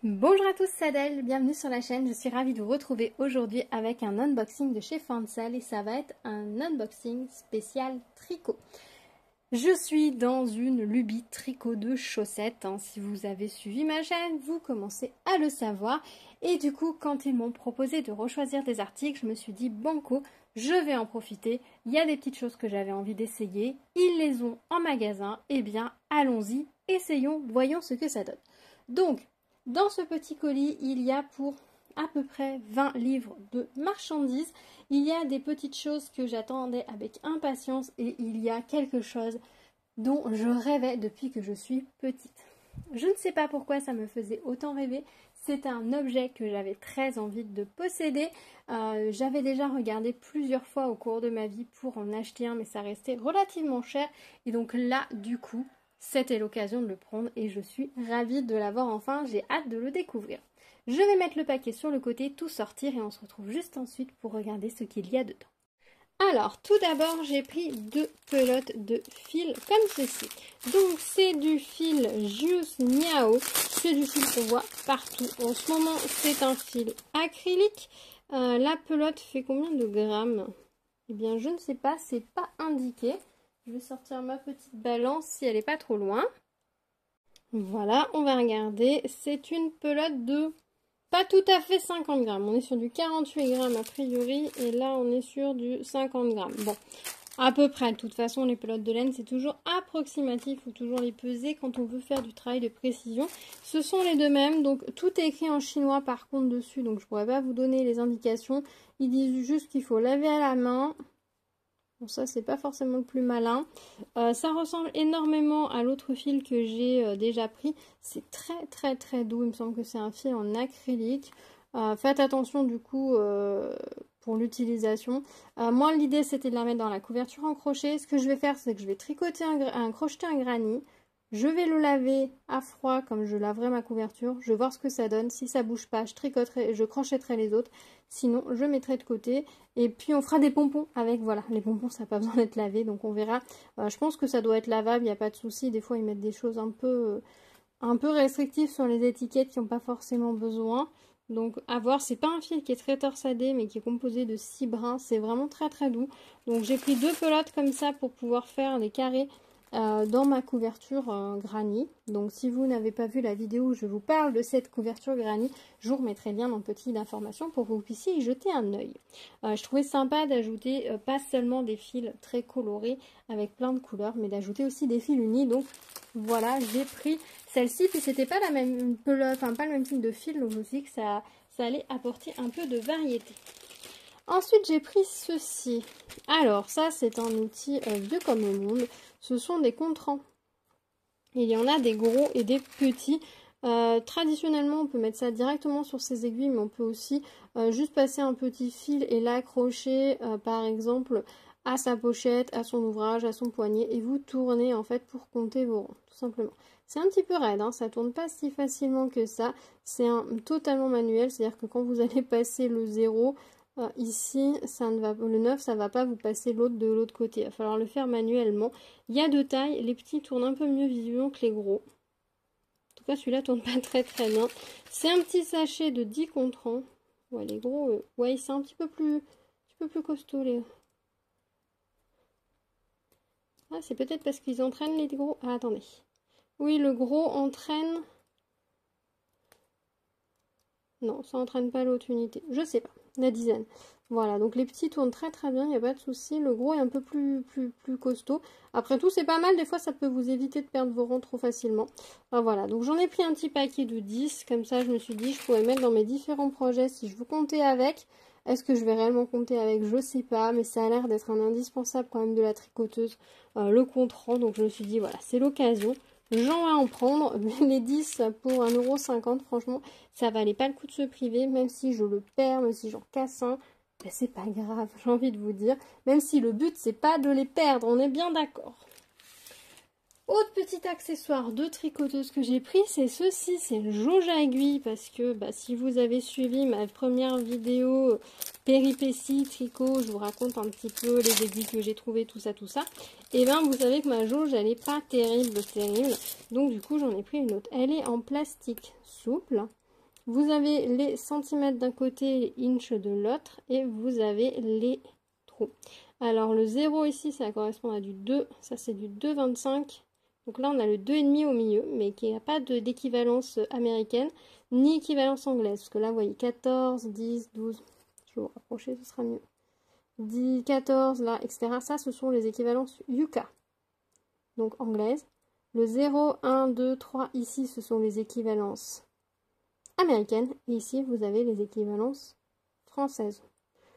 Bonjour à tous, c'est Adèle, bienvenue sur la chaîne. Je suis ravie de vous retrouver aujourd'hui avec un unboxing de chez Fansal et ça va être un unboxing spécial tricot. Je suis dans une lubie tricot de chaussettes. Si vous avez suivi ma chaîne, vous commencez à le savoir. Et du coup, quand ils m'ont proposé de rechoisir des articles, je me suis dit banco, je vais en profiter. Il y a des petites choses que j'avais envie d'essayer. Ils les ont en magasin. Eh bien, allons-y, essayons, voyons ce que ça donne. Donc, dans ce petit colis, il y a pour à peu près 20 livres de marchandises. Il y a des petites choses que j'attendais avec impatience et il y a quelque chose dont je rêvais depuis que je suis petite. Je ne sais pas pourquoi ça me faisait autant rêver. C'est un objet que j'avais très envie de posséder. J'avais déjà regardé plusieurs fois au cours de ma vie pour en acheter un, mais ça restait relativement cher. Et donc là, du coup, c'était l'occasion de le prendre et je suis ravie de l'avoir enfin, j'ai hâte de le découvrir. Je vais mettre le paquet sur le côté, tout sortir et on se retrouve juste ensuite pour regarder ce qu'il y a dedans. Alors, tout d'abord, j'ai pris deux pelotes de fil comme ceci. Donc, c'est du fil Juice Niao, c'est du fil qu'on voit partout. En ce moment, c'est un fil acrylique. La pelote fait combien de grammes? Eh bien, je ne sais pas, c'est pas indiqué. Je vais sortir ma petite balance si elle n'est pas trop loin. Voilà, on va regarder. C'est une pelote de pas tout à fait 50 grammes. On est sur du 48 grammes a priori. Et là, on est sur du 50 grammes. Bon, à peu près. De toute façon, les pelotes de laine, c'est toujours approximatif. Il faut toujours les peser quand on veut faire du travail de précision. Ce sont les deux mêmes. Donc, tout est écrit en chinois par contre dessus. Donc, je ne pourrais pas vous donner les indications. Ils disent juste qu'il faut laver à la main. Bon, ça, c'est pas forcément le plus malin. Ça ressemble énormément à l'autre fil que j'ai déjà pris. C'est très doux. Il me semble que c'est un fil en acrylique. Faites attention du coup pour l'utilisation. Moi, l'idée, c'était de la mettre dans la couverture en crochet. Ce que je vais faire, c'est que je vais tricoter crocheter un granny. Je vais le laver à froid comme je laverai ma couverture. Je vais voir ce que ça donne. Si ça bouge pas, je crochetterai les autres. Sinon, je mettrai de côté. Et puis, on fera des pompons avec. Voilà, les pompons, ça n'a pas besoin d'être lavé. Donc, on verra. Je pense que ça doit être lavable. Il n'y a pas de souci. Des fois, ils mettent des choses un peu restrictives sur les étiquettes qui n'ont pas forcément besoin. Donc, à voir. C'est pas un fil qui est très torsadé, mais qui est composé de 6 brins. C'est vraiment très doux. Donc, j'ai pris deux pelotes comme ça pour pouvoir faire des carrés dans ma couverture granny. Donc si vous n'avez pas vu la vidéo où je vous parle de cette couverture granny, je vous remettrai le lien dans le petit d'information pour que vous puissiez y jeter un œil. Je trouvais sympa d'ajouter pas seulement des fils très colorés avec plein de couleurs, mais d'ajouter aussi des fils unis. Donc voilà, j'ai pris celle-ci, puis c'était pas la même pelote, enfin pas le même type de fil, donc je me suis dit que ça allait apporter un peu de variété. Ensuite, j'ai pris ceci. Alors, ça, c'est un outil vieux comme le monde. Ce sont des contrants. Il y en a des gros et des petits. Traditionnellement, on peut mettre ça directement sur ses aiguilles, mais on peut aussi juste passer un petit fil et l'accrocher, par exemple, à sa pochette, à son ouvrage, à son poignet, et vous tournez, en fait, pour compter vos rangs, tout simplement. C'est un petit peu raide, hein, ça tourne pas si facilement que ça. C'est totalement manuel, c'est-à-dire que quand vous allez passer le 0... ici, le 9, ça ne va pas vous passer l'autre de l'autre côté. Il va falloir le faire manuellement. Il y a deux tailles. Les petits tournent un peu mieux visiblement que les gros. En tout cas, celui-là tourne pas très bien. C'est un petit sachet de 10 contrants. Ouais, les gros, ouais, c'est un petit peu plus costaud. Ah, c'est peut-être parce qu'ils entraînent les gros. Ah, attendez. Oui, le gros entraîne... Non, ça entraîne pas l'autre unité. Je sais pas. La dizaine. Voilà, donc les petits tournent très bien, il n'y a pas de souci. Le gros est un peu plus costaud. Après tout, c'est pas mal. Des fois, ça peut vous éviter de perdre vos rangs trop facilement. Enfin, voilà, donc j'en ai pris un petit paquet de 10. Comme ça, je me suis dit, je pourrais mettre dans mes différents projets si je veux compter avec. Est-ce que je vais réellement compter avec? Je sais pas, mais ça a l'air d'être un indispensable quand même de la tricoteuse, le compte-rang. Donc je me suis dit, voilà, c'est l'occasion. J'en vais en prendre, les 10 pour 1,50 €, franchement, ça valait pas le coup de se priver, même si je le perds, même si j'en casse un, ben c'est pas grave, j'ai envie de vous dire, même si le but c'est pas de les perdre, on est bien d'accord. Autre petit accessoire de tricoteuse que j'ai pris, c'est ceci, c'est le jauge à aiguille, parce que si vous avez suivi ma première vidéo péripéties, tricot, je vous raconte un petit peu les aiguilles que j'ai trouvées, tout ça, et bien vous savez que ma jauge, elle est pas terrible, donc du coup j'en ai pris une autre. Elle est en plastique souple, Vous avez les centimètres d'un côté, les inches de l'autre, et vous avez les trous. Alors le 0 ici, ça correspond à du 2, ça c'est du 2,25. Donc là on a le 2,5 au milieu, mais qui n'a pas d'équivalence américaine, ni équivalence anglaise. Parce que là, vous voyez 14, 10, 12, je vais vous rapprocher, ce sera mieux. 10, 14, là, etc. Ça, ce sont les équivalences UK, donc anglaise. Le 0, 1, 2, 3, ici, ce sont les équivalences américaines. Et ici, vous avez les équivalences françaises.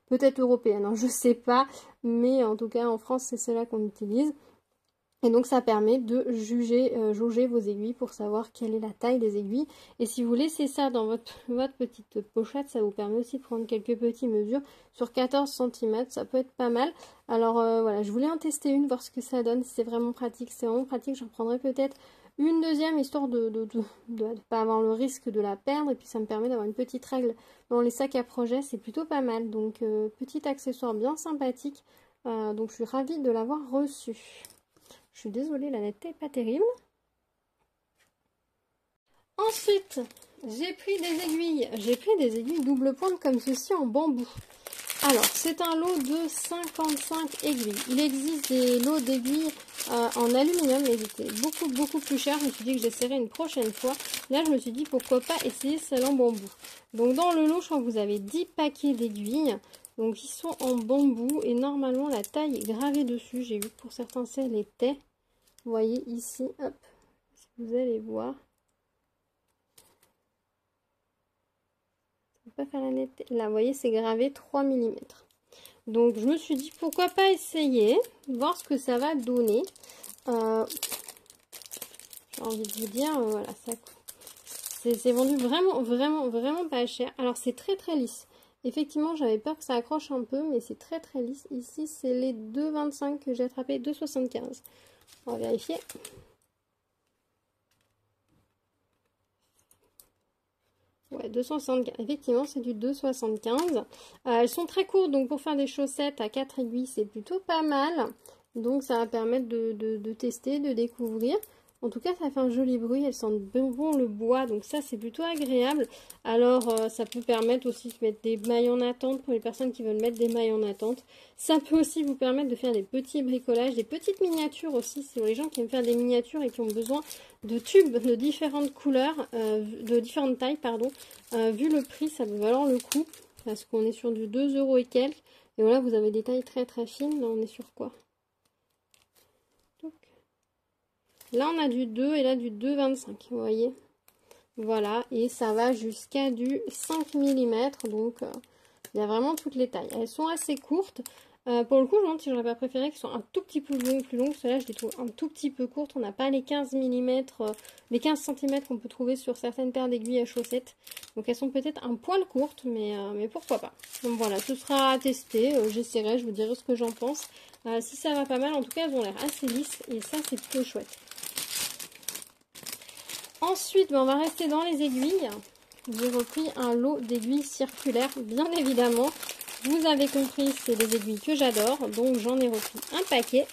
Peut-être européennes, hein, je ne sais pas. Mais en tout cas, en France, c'est cela qu'on utilise. Et donc ça permet de jauger vos aiguilles pour savoir quelle est la taille des aiguilles. Et si vous laissez ça dans votre petite pochette, ça vous permet aussi de prendre quelques petites mesures. Sur 14 cm, ça peut être pas mal. Alors voilà, je voulais en tester une, voir ce que ça donne, si c'est vraiment pratique. Si c'est vraiment pratique, j'en prendrai peut-être une deuxième, histoire de ne pas avoir le risque de la perdre. Et puis ça me permet d'avoir une petite règle dans les sacs à projet, c'est plutôt pas mal. Donc petit accessoire bien sympathique. Donc je suis ravie de l'avoir reçu. Je suis désolée, la netteté n'est pas terrible. Ensuite, j'ai pris des aiguilles. J'ai pris des aiguilles double pointe comme ceci en bambou. Alors, c'est un lot de 55 aiguilles. Il existe des lots d'aiguilles en aluminium, mais ils étaient beaucoup plus chers. Je me suis dit que j'essaierai une prochaine fois. Là, je me suis dit pourquoi pas essayer celle en bambou. Donc, dans le lot, je crois que vous avez 10 paquets d'aiguilles. Donc, ils sont en bambou et normalement, la taille est gravée dessus. J'ai vu que pour certains, c'est l'était. Vous voyez ici, hop, si vous allez voir. Ça ne va pas faire la netteté. Là, vous voyez, c'est gravé 3 mm. Donc, je me suis dit, pourquoi pas essayer, voir ce que ça va donner. J'ai envie de vous dire, voilà, ça c'est vendu vraiment pas cher. Alors, c'est très lisse. Effectivement, j'avais peur que ça accroche un peu, mais c'est très lisse. Ici, c'est les 2,25 que j'ai attrapé, 2,75. On va vérifier. Ouais, 2,75. Effectivement, c'est du 2,75. Elles sont très courtes, donc pour faire des chaussettes à 4 aiguilles, c'est plutôt pas mal. Donc ça va permettre de tester, de découvrir. En tout cas, ça fait un joli bruit. Elles sentent bon le bois, donc ça, c'est plutôt agréable. Alors, ça peut permettre aussi de mettre des mailles en attente pour les personnes qui veulent mettre des mailles en attente. Ça peut aussi vous permettre de faire des petits bricolages, des petites miniatures aussi. C'est pour les gens qui aiment faire des miniatures et qui ont besoin de tubes de différentes couleurs, de différentes tailles, pardon. Vu le prix, ça peut valoir le coup, parce qu'on est sur du 2 € et quelques. Et voilà, vous avez des tailles très fines. Là, on est sur quoi? Là, on a du 2 et là du 2,25, vous voyez. Voilà, et ça va jusqu'à du 5 mm, donc il y a vraiment toutes les tailles. Elles sont assez courtes. Pour le coup, je me demande si j'aurais pas préféré qu'elles soient un tout petit peu plus longues. Celles-là, je les trouve un tout petit peu courtes. On n'a pas les 15 mm, les 15 cm qu'on peut trouver sur certaines paires d'aiguilles à chaussettes. Donc elles sont peut-être un poil courtes, mais pourquoi pas. Donc voilà, ce sera à tester. J'essaierai, je vous dirai ce que j'en pense. Si ça va pas mal, en tout cas, elles ont l'air assez lisses et ça, c'est plutôt chouette. Ensuite, on va rester dans les aiguilles. J'ai repris un lot d'aiguilles circulaires, bien évidemment. Vous avez compris, c'est des aiguilles que j'adore, donc j'en ai repris un paquet.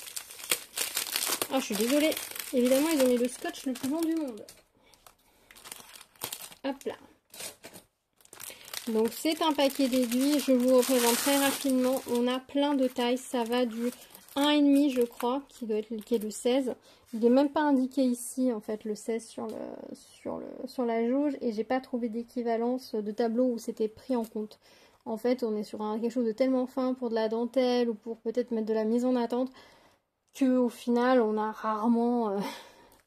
Ah, je suis désolée. Évidemment, ils ont mis le scotch le plus long du monde. Hop là. Donc, c'est un paquet d'aiguilles. Je vous représente très rapidement. On a plein de tailles. Ça va du 1,5, je crois, qui est le 16. Il n'est même pas indiqué ici, en fait, le 16 sur la jauge. Et j'ai pas trouvé d'équivalence de tableau où c'était pris en compte. En fait, on est sur quelque chose de tellement fin pour de la dentelle ou pour peut-être mettre de la mise en attente qu'au final, on a rarement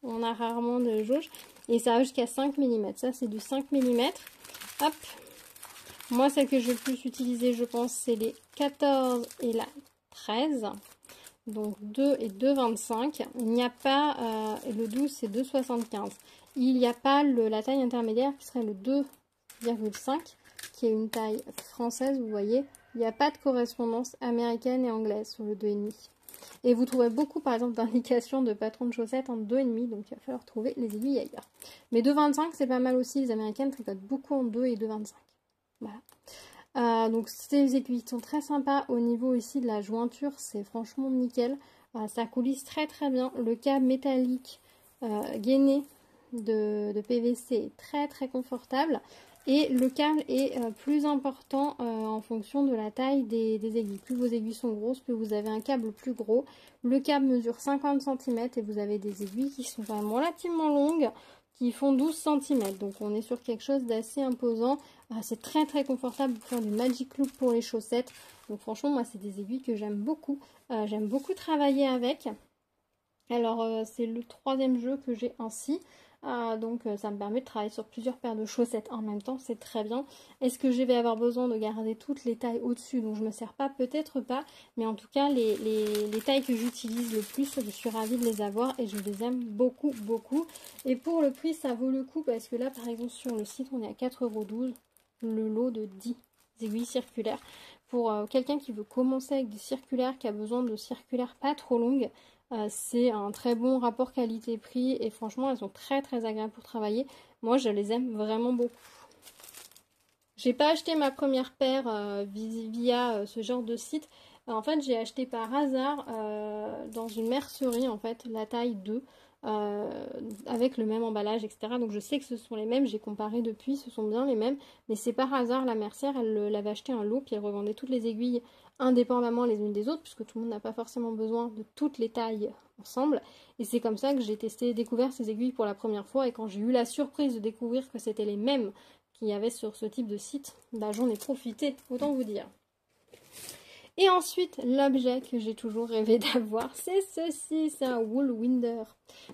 de jauge. Et ça va jusqu'à 5 mm. Ça, c'est du 5 mm. Hop. Moi, celle que je vais le plus utiliser, je pense, c'est les 14 et la 13. Donc 2 et 2,25. Il n'y a pas, le 12 c'est 2,75. Il n'y a pas la taille intermédiaire qui serait le 2,5, qui est une taille française, vous voyez. Il n'y a pas de correspondance américaine et anglaise sur le 2,5. Et vous trouverez beaucoup, par exemple, d'indications de patrons de chaussettes en 2,5, donc il va falloir trouver les aiguilles ailleurs. Mais 2,25 c'est pas mal aussi, les américaines tricotent beaucoup en 2 et 2,25. Voilà. Donc ces aiguilles sont très sympas au niveau ici de la jointure, c'est franchement nickel. Ça coulisse très bien. Le câble métallique gainé de PVC est très très confortable. Et le câble est plus important en fonction de la taille des aiguilles. Plus vos aiguilles sont grosses, plus vous avez un câble plus gros. Le câble mesure 50 cm et vous avez des aiguilles qui sont quand même relativement longues, qui font 12 cm. Donc on est sur quelque chose d'assez imposant. C'est très très confortable pour faire du magic loop pour les chaussettes. Donc franchement, moi c'est des aiguilles que j'aime beaucoup. J'aime beaucoup travailler avec. Alors c'est le 3e jeu que j'ai ainsi. Donc ça me permet de travailler sur plusieurs paires de chaussettes en même temps, c'est très bien. Est-ce que je vais avoir besoin de garder toutes les tailles au-dessus, donc je me sers pas, peut-être pas, mais en tout cas les tailles que j'utilise le plus, je suis ravie de les avoir et je les aime beaucoup beaucoup. Et pour le prix ça vaut le coup parce que là par exemple sur le site on est à 4,12 € le lot de 10 aiguilles circulaires. Pour quelqu'un qui veut commencer avec des circulaires, qui a besoin de circulaires pas trop longues, c'est un très bon rapport qualité-prix et franchement elles sont très très agréables pour travailler. Moi je les aime vraiment beaucoup. J'ai pas acheté ma première paire via ce genre de site. En fait j'ai acheté par hasard dans une mercerie en fait la taille 2 avec le même emballage etc. Donc je sais que ce sont les mêmes, j'ai comparé depuis, ce sont bien les mêmes. Mais c'est par hasard, la mercière elle l'avait acheté un lot puis elle revendait toutes les aiguilles indépendamment les unes des autres, puisque tout le monde n'a pas forcément besoin de toutes les tailles ensemble. Et c'est comme ça que j'ai découvert ces aiguilles pour la première fois. Et quand j'ai eu la surprise de découvrir que c'était les mêmes qu'il y avait sur ce type de site, bah j'en ai profité, autant vous dire. Et ensuite, l'objet que j'ai toujours rêvé d'avoir, c'est ceci, c'est un Woolwinder.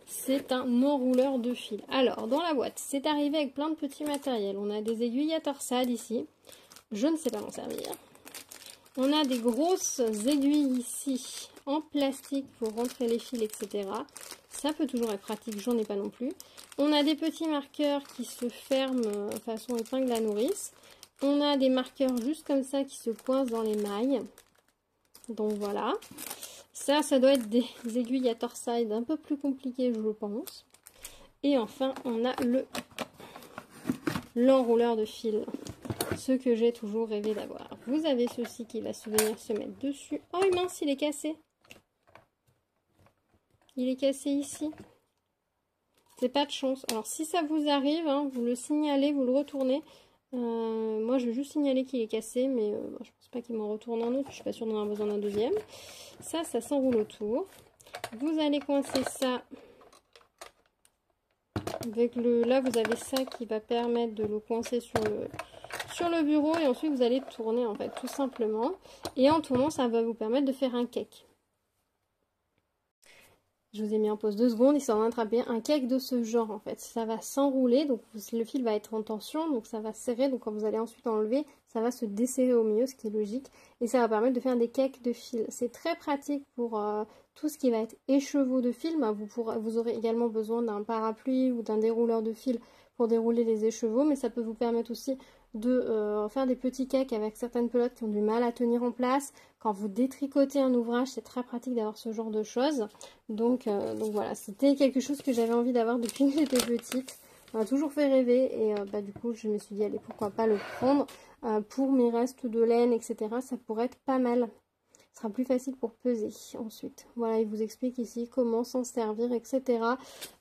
C'est un enrouleur de fil. Alors, dans la boîte, c'est arrivé avec plein de petits matériels. On a des aiguilles à torsade ici. Je ne sais pas m'en servir. On a des grosses aiguilles ici en plastique pour rentrer les fils, etc. Ça peut toujours être pratique, j'en ai pas non plus. On a des petits marqueurs qui se ferment façon épingle à nourrice. On a des marqueurs juste comme ça qui se coincent dans les mailles. Donc voilà. Ça doit être des aiguilles à torsade un peu plus compliquées, je pense. Et enfin, on a l'enrouleur de fil. Ce que j'ai toujours rêvé d'avoir. Vous avez ceci qui va venir se mettre dessus. Oh mince, il est cassé. Il est cassé ici. C'est pas de chance. Alors si ça vous arrive, hein, vous le signalez, vous le retournez. Moi je vais juste signaler qu'il est cassé, mais je pense pas qu'il m'en retourne un autre. Je suis pas sûre d'en avoir besoin d'un deuxième. Ça s'enroule autour. Vous allez coincer ça. Avec là vous avez ça qui va permettre de le coincer sur le bureau et ensuite vous allez tourner en fait tout simplement et en tournant ça va vous permettre de faire un cake. Je vous ai mis en pause 2 secondes histoire d'attraper un cake de ce genre en fait. Ça va s'enrouler, donc le fil va être en tension, donc ça va serrer, donc quand vous allez ensuite enlever, ça va se desserrer au milieu, ce qui est logique, et ça va permettre de faire des cakes de fil. C'est très pratique pour tout ce qui va être écheveau de fil. Vous aurez également besoin d'un parapluie ou d'un dérouleur de fil pour dérouler les écheveaux, mais ça peut vous permettre aussi de faire des petits cakes avec certaines pelotes qui ont du mal à tenir en place. Quand vous détricotez un ouvrage, c'est très pratique d'avoir ce genre de choses. Donc voilà, c'était quelque chose que j'avais envie d'avoir depuis que j'étais petite. Ça m'a toujours fait rêver et du coup je me suis dit allez pourquoi pas le prendre pour mes restes de laine etc. Ça pourrait être pas mal. Ce sera plus facile pour peser ensuite. Voilà, il vous explique ici comment s'en servir etc.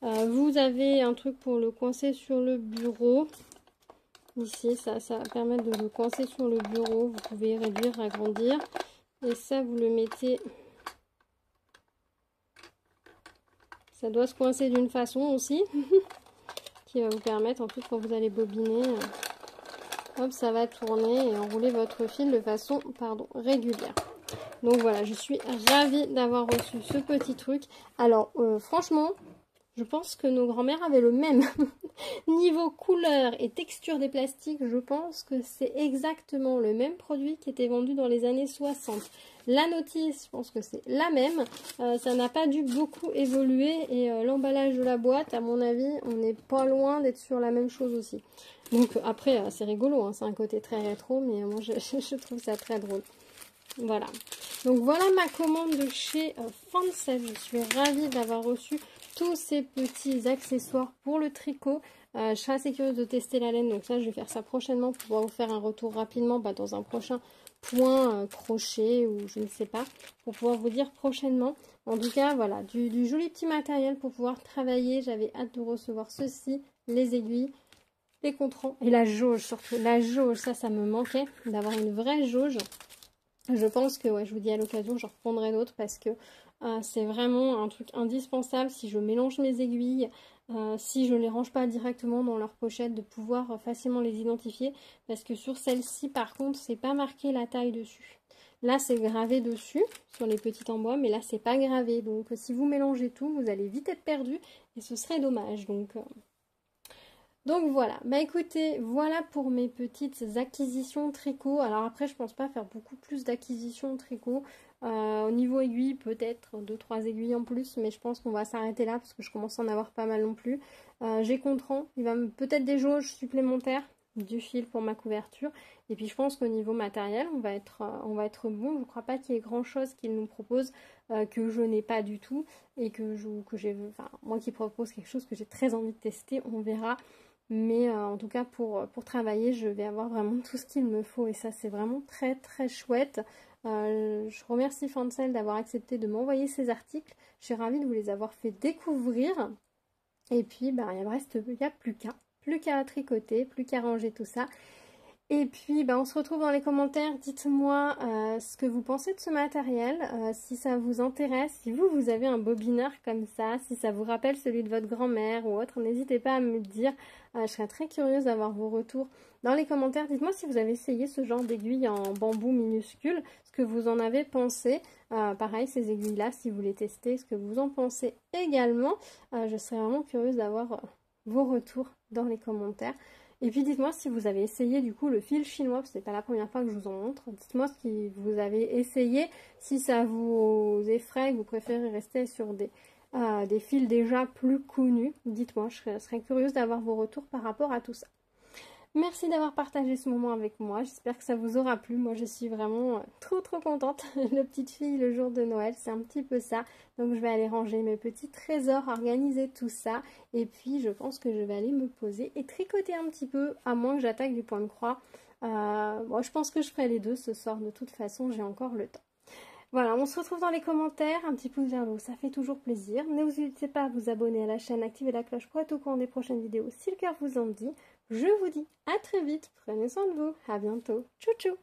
Vous avez un truc pour le coincer sur le bureau. Ici, ça va permettre de le coincer sur le bureau. Vous pouvez réduire, agrandir. Et ça, vous le mettez. Ça doit se coincer d'une façon aussi. Qui va vous permettre, en plus, quand vous allez bobiner, hop, ça va tourner et enrouler votre fil de façon, régulière. Donc voilà, je suis ravie d'avoir reçu ce petit truc. Alors, franchement, je pense que nos grands-mères avaient le même. Niveau couleur et texture des plastiques, je pense que c'est exactement le même produit qui était vendu dans les années 60. La notice, je pense que c'est la même. Ça n'a pas dû beaucoup évoluer. Et l'emballage de la boîte, à mon avis, on n'est pas loin d'être sur la même chose aussi. Donc après, c'est rigolo, hein, c'est un côté très rétro, mais moi je trouve ça très drôle. Voilà. Donc voilà ma commande de chez Fancel. Je suis ravie d'avoir reçu tous ces petits accessoires pour le tricot. Je serais assez curieuse de tester la laine, donc ça je vais faire ça prochainement pour pouvoir vous faire un retour rapidement dans un prochain point crochet ou je ne sais pas, pour pouvoir vous dire prochainement. En tout cas, voilà, du joli petit matériel pour pouvoir travailler. J'avais hâte de recevoir ceci, les aiguilles, les contrants et la jauge surtout. La jauge, ça me manquait d'avoir une vraie jauge. Je pense que, ouais, je vous dis à l'occasion, je reprendrai d'autres parce que c'est vraiment un truc indispensable si je mélange mes aiguilles, si je ne les range pas directement dans leur pochette, de pouvoir facilement les identifier. Parce que sur celle-ci, par contre, c'est pas marqué la taille dessus. Là, c'est gravé dessus, sur les petites en bois, mais là, c'est pas gravé. Donc, si vous mélangez tout, vous allez vite être perdu et ce serait dommage. Donc voilà, bah écoutez, voilà pour mes petites acquisitions tricot. Alors après, je pense pas faire beaucoup plus d'acquisitions tricot. Au niveau aiguille, peut-être 2-3 aiguilles en plus, mais je pense qu'on va s'arrêter là parce que je commence à en avoir pas mal non plus. J'ai Contrant, il va peut-être des jauges supplémentaires, du fil pour ma couverture. Et puis je pense qu'au niveau matériel, on va être bon. Je ne crois pas qu'il y ait grand-chose qu'il nous propose que je n'ai pas du tout et moi qui propose quelque chose que j'ai très envie de tester, on verra. Mais en tout cas, pour travailler, je vais avoir vraiment tout ce qu'il me faut. Et ça, c'est vraiment très, très chouette. Je remercie Fancel d'avoir accepté de m'envoyer ces articles. Je suis ravie de vous les avoir fait découvrir. Et puis, il n'y a plus qu'à tricoter, plus qu'à ranger tout ça. Et puis, on se retrouve dans les commentaires. Dites-moi ce que vous pensez de ce matériel, si ça vous intéresse, si vous avez un bobineur comme ça, si ça vous rappelle celui de votre grand-mère ou autre, n'hésitez pas à me le dire. Je serais très curieuse d'avoir vos retours dans les commentaires. Dites-moi si vous avez essayé ce genre d'aiguille en bambou minuscule, ce que vous en avez pensé. Pareil, ces aiguilles-là, si vous les testez, ce que vous en pensez également. Je serais vraiment curieuse d'avoir vos retours dans les commentaires. Et puis dites-moi si vous avez essayé du coup le fil chinois, parce que c'est pas la première fois que je vous en montre. Dites-moi ce que vous avez essayé, si ça vous effraie, que vous préférez rester sur des fils déjà plus connus. Dites-moi, je serais curieuse d'avoir vos retours par rapport à tout ça. Merci d'avoir partagé ce moment avec moi, j'espère que ça vous aura plu. Moi je suis vraiment trop contente. La petite fille le jour de Noël, c'est un petit peu ça. Donc je vais aller ranger mes petits trésors, organiser tout ça. Et puis je pense que je vais aller me poser et tricoter un petit peu, à moins que j'attaque du point de croix. Bon, je pense que je ferai les deux ce soir, de toute façon j'ai encore le temps. Voilà, on se retrouve dans les commentaires, un petit pouce vers le haut, ça fait toujours plaisir. N'hésitez pas à vous abonner à la chaîne, activer la cloche pour être au courant des prochaines vidéos si le cœur vous en dit. Je vous dis à très vite, prenez soin de vous, à bientôt, tchou tchou.